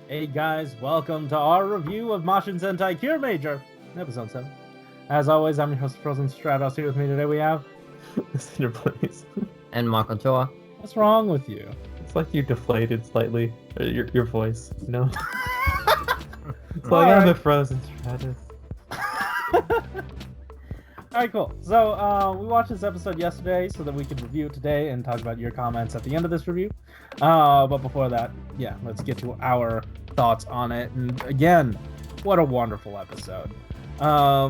Hey guys, welcome to our review of Mashin Sentai Kiramager, episode 7. As always, I'm your host, Frozen Stratos. Here with me today we have... Cinder Blaze. And Makotoa. What's wrong with you? It's like you deflated slightly. Your voice, you know? It's like I'm the Frozen Stratos. Alright, cool. So, we watched this episode yesterday so that we could review it today and talk about your comments at the end of this review. But before that, yeah, let's get to our thoughts on it. And again, what a wonderful episode.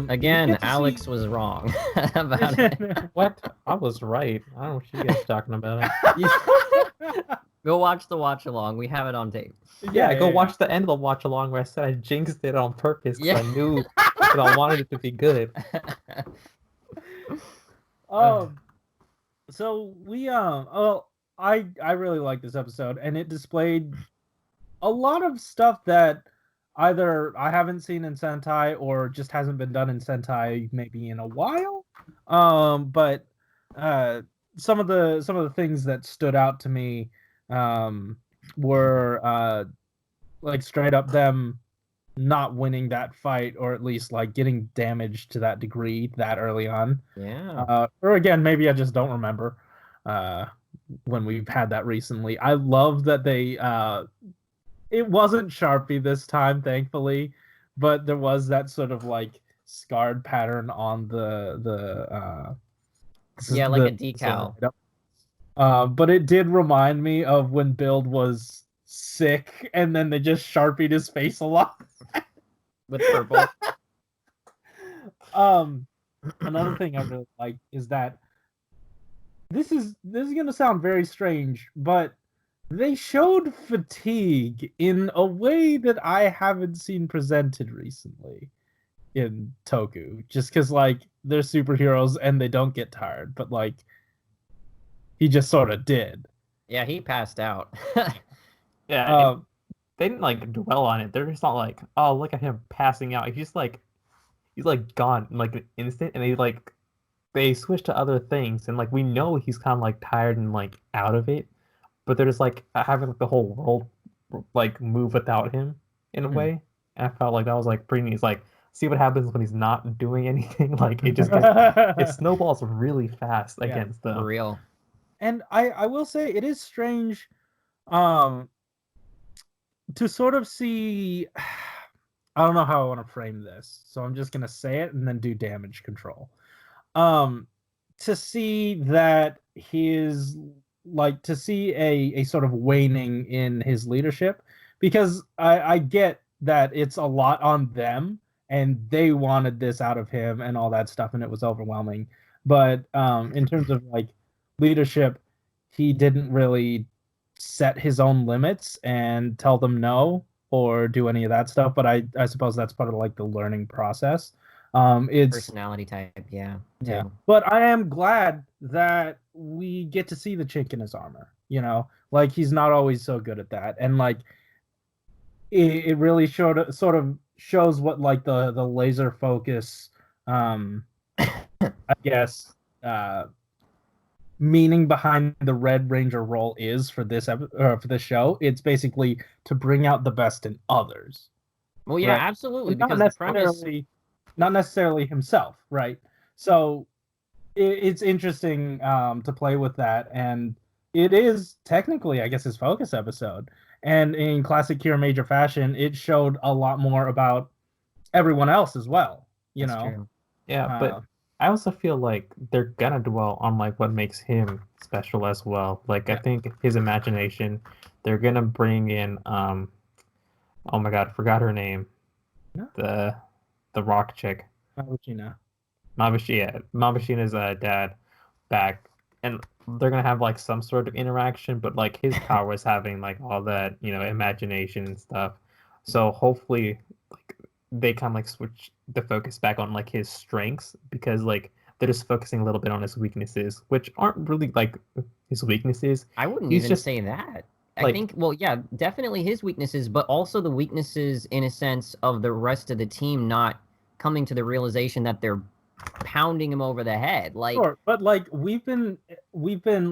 Again, Alex was wrong about it. What? I was right. I don't know what you guys are talking about. Go watch the watch along. We have it on tape. Yeah, go watch the end of the watch along where I said I jinxed it on purpose because I knew that I wanted it to be good. So we I really like this episode, and it displayed a lot of stuff that either I haven't seen in Sentai or just hasn't been done in Sentai maybe in a while. But some of the things that stood out to me were like straight up them not winning that fight, or at least like getting damaged to that degree that early on. Yeah. Or again, maybe I just don't remember when we've had that recently. I love that they it wasn't Sharpie this time, thankfully, but there was that sort of like scarred pattern on the like a decal. But it did remind me of when Build was sick and then they just Sharpied his face a lot. With purple. Another thing I really like is that this is gonna sound very strange, but they showed fatigue in a way that I haven't seen presented recently in Toku. Just because like they're superheroes and they don't get tired, but like he just sort of did. Yeah, he passed out. Yeah, they didn't like dwell on it. They're just not like, oh, look at him passing out. He's like gone in like an instant, and they switch to other things, and like we know he's kind of like tired and like out of it, but they're just like having like the whole world like move without him in a way. And I felt like that was like pretty neat. It's like, see what happens when he's not doing anything. Like it just it snowballs really fast against them. For real. And I will say it is strange to sort of see, I don't know how I want to frame this, so I'm just going to say it and then do damage control. To see that to see a sort of waning in his leadership, because I get that it's a lot on them and they wanted this out of him and all that stuff, and it was overwhelming. But in terms of like leadership, he didn't really set his own limits and tell them no or do any of that stuff. But I suppose that's part of like the learning process. It's personality type, yeah. But I am glad that we get to see the chink in his armor. You know, like he's not always so good at that, and like it really sort of shows what like the laser focus, I guess, meaning behind the Red Ranger role is for this for this show. It's basically to bring out the best in others. Well, yeah, right? Absolutely. Because not necessarily himself, right? So it's interesting to play with that, and it is technically, I guess, his focus episode. And in classic Kiramager fashion, it showed a lot more about everyone else as well. That's true. Yeah, but I also feel like they're gonna dwell on like what makes him special as well. Like I think his imagination, they're gonna bring in oh my god, forgot her name. Yeah. The rock chick. Mabashina's dad back, and they're gonna have like some sort of interaction, but like his power is having like all that, you know, imagination and stuff. So hopefully like they kind of like switch the focus back on like his strengths, because like they're just focusing a little bit on his weaknesses, which aren't really like his weaknesses. I wouldn't even say that. I think, well, yeah, definitely his weaknesses, but also the weaknesses in a sense of the rest of the team not coming to the realization that they're pounding him over the head. Like, sure, but like we've been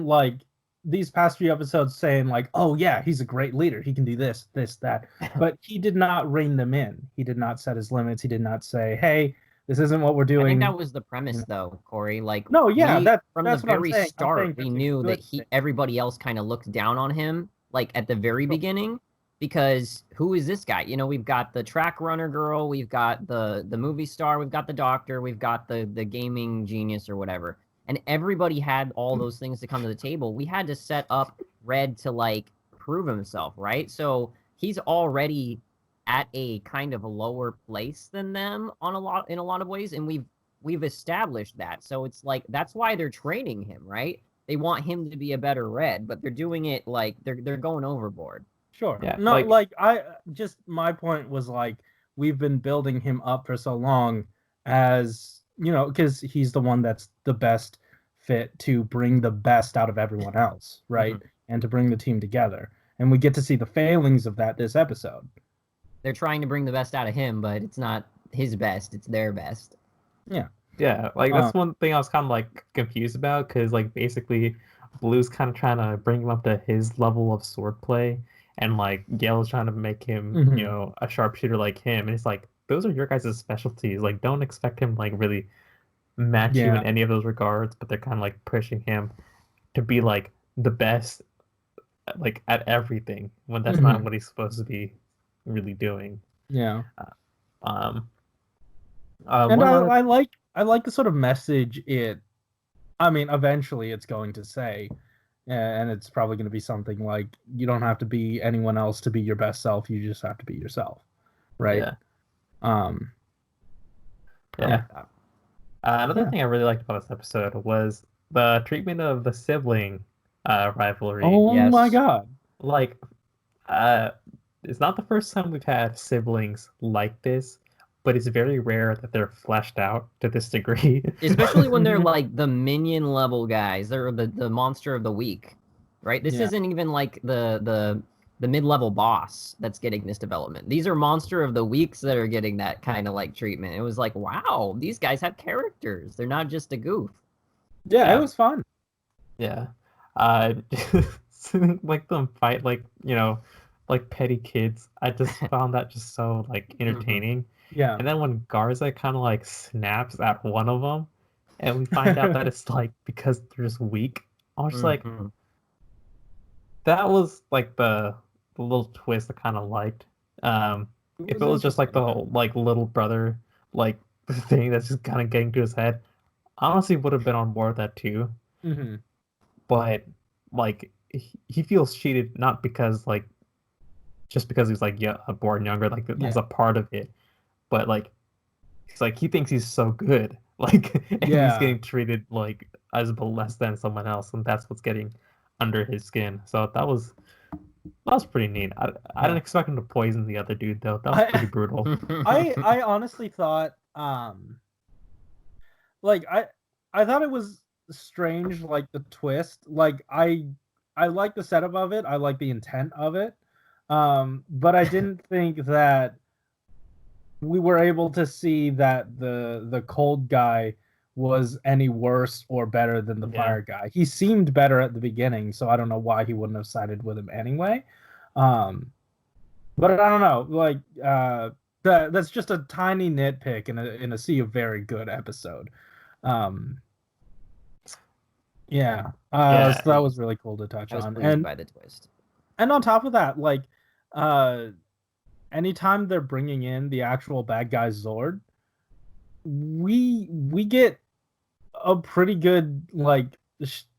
like these past few episodes saying like, oh yeah, he's a great leader, he can do this, that, but he did not rein them in. He did not set his limits. He did not say, hey, this isn't what we're doing. I think that was the premise, though, Corey. Like, no, yeah, from that's the what I'm very saying. start, we knew that everybody else kind of looked down on him, like at the very beginning, because who is this guy? You know, we've got the track runner girl, we've got the movie star, we've got the doctor, we've got the gaming genius or whatever, and everybody had all those things to come to the table. We had to set up Red to like prove himself, right? So he's already at a kind of a lower place than them in a lot of ways, and we've established that. So it's like that's why they're training him, right? They want him to be a better Red, but they're doing it like they're going overboard. Sure. Yeah, no, like I just my point was like we've been building him up for so long as, you know, because he's the one that's the best fit to bring the best out of everyone else, right? Mm-hmm. And to bring the team together. And we get to see the failings of that this episode. They're trying to bring the best out of him, but it's not his best, it's their best. Yeah. Yeah, like that's one thing I was kind of like confused about, because like basically Blue's kind of trying to bring him up to his level of swordplay, and like Gale's trying to make him, you know, a sharpshooter like him, and it's like those are your guys' specialties. Like, don't expect him to like really match you in any of those regards, but they're kind of like pushing him to be like the best, like at everything, when that's not what he's supposed to be really doing. Yeah. And I like the sort of message it. I mean, eventually it's going to say, and it's probably going to be something like, you don't have to be anyone else to be your best self. You just have to be yourself, right? Yeah. Yeah. Another thing I really liked about this episode was the treatment of the sibling rivalry. Oh my god! Like, it's not the first time we've had siblings like this, but it's very rare that they're fleshed out to this degree. Especially when they're like the minion level guys. They're the monster of the week, right? This isn't even like the mid-level boss that's getting this development. These are monster of the weeks that are getting that kind of like treatment. It was like, wow, these guys have characters. They're not just a goof. Yeah, it was fun. Yeah. Like them fight, like, you know, like petty kids. I just found that just so like entertaining. Yeah. And then when Garza kind of like snaps at one of them, and we find out that it's like because they're just weak, I was just like, that was like the little twist I kind of liked. If it was just like the whole like little brother like thing that's just kind of getting to his head, I honestly would have been on board with that too. But like he feels cheated, not because like just because he's like born younger, like that's a part of it, but like he's like he thinks he's so good, like, and he's getting treated like as less than someone else, and that's what's getting under his skin. So that was pretty neat. I didn't expect him to poison the other dude though. That was pretty brutal. I honestly thought like I thought it was strange, like the twist. Like I like the setup of it. I like the intent of it. But I didn't think that we were able to see that the cold guy was any worse or better than the fire guy. He seemed better at the beginning, so I don't know why he wouldn't have sided with him anyway. But I don't know, like that's just a tiny nitpick in a sea of very good episode. So that was really cool to touch on. And by the twist. And on top of that, like anytime they're bringing in the actual bad guy Zord, we get a pretty good like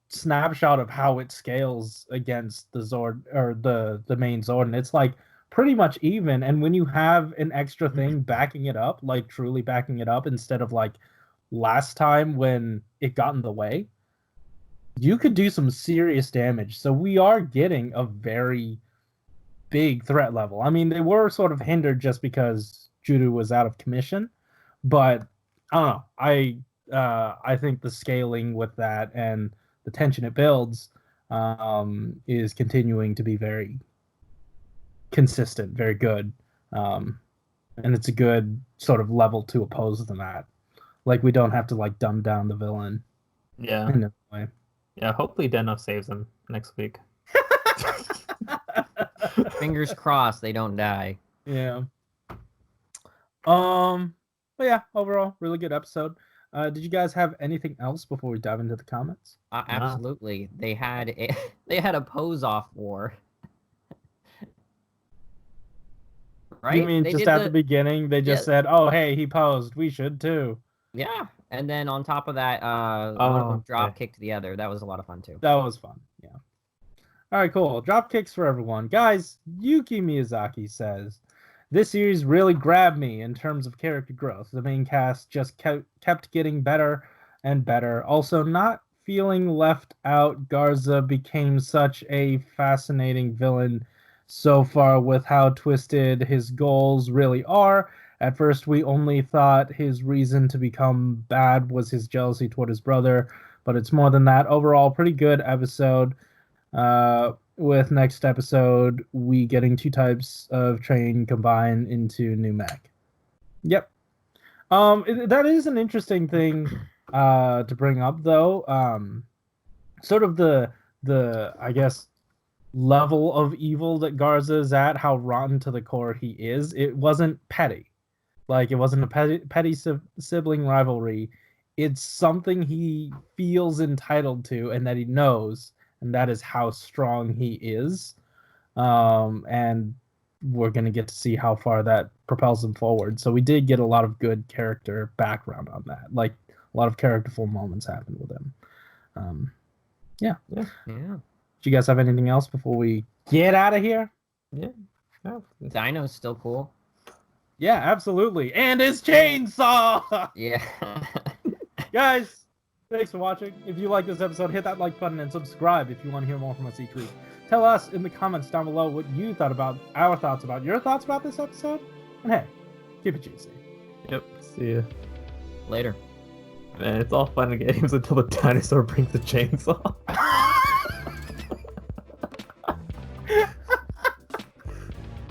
snapshot of how it scales against the Zord or the main Zord, and it's like pretty much even. And when you have an extra thing backing it up, like truly backing it up, instead of like last time when it got in the way, you could do some serious damage. So we are getting a very big threat level. I mean, they were sort of hindered just because Judo was out of commission, but I don't know. I think the scaling with that and the tension it builds is continuing to be very consistent, very good, and it's a good sort of level to oppose them at. Like, we don't have to like dumb down the villain. Yeah. In a way. Yeah, hopefully Denno saves him next week. Fingers crossed they don't die. Yeah. But yeah, overall, really good episode. Did you guys have anything else before we dive into the comments? Absolutely. They had a pose off war. Right? You mean just at the beginning, they just said, "Oh, hey, he posed. We should too." Yeah, and then on top of that, one of them drop kicked the other. That was a lot of fun too. That was fun. Yeah. All right, cool. Drop kicks for everyone, guys. Yuki Miyazaki says, "This series really grabbed me in terms of character growth. The main cast just kept getting better and better. Also, not feeling left out. Garza became such a fascinating villain so far with how twisted his goals really are. At first, we only thought his reason to become bad was his jealousy toward his brother, but it's more than that. Overall, pretty good episode. With next episode, we getting 2 types of train combined into new mech." Yep. That is an interesting thing to bring up, though. Sort of the I guess level of evil that Garza is at, how rotten to the core he is. It wasn't petty. Like, it wasn't a petty sibling rivalry. It's something he feels entitled to and that he knows, and that is how strong he is. And we're going to get to see how far that propels him forward. So we did get a lot of good character background on that. Like, a lot of characterful moments happened with him. Yeah. Do you guys have anything else before we get out of here? Yeah. Dino's still cool. Yeah, absolutely. And his chainsaw! Yeah. Guys, thanks for watching. If you like this episode, hit that like button and subscribe if you want to hear more from us each week. Tell us in the comments down below what you thought about our thoughts about your thoughts about this episode. And hey, keep it juicy. Yep. See ya. Later. Man, it's all fun and games until the dinosaur brings the chainsaw.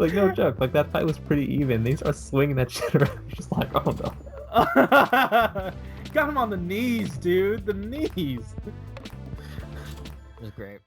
Like, no joke. Like, that fight was pretty even. They start swinging that shit around. You're just like, oh no. Got him on the knees, dude. The knees. It was great.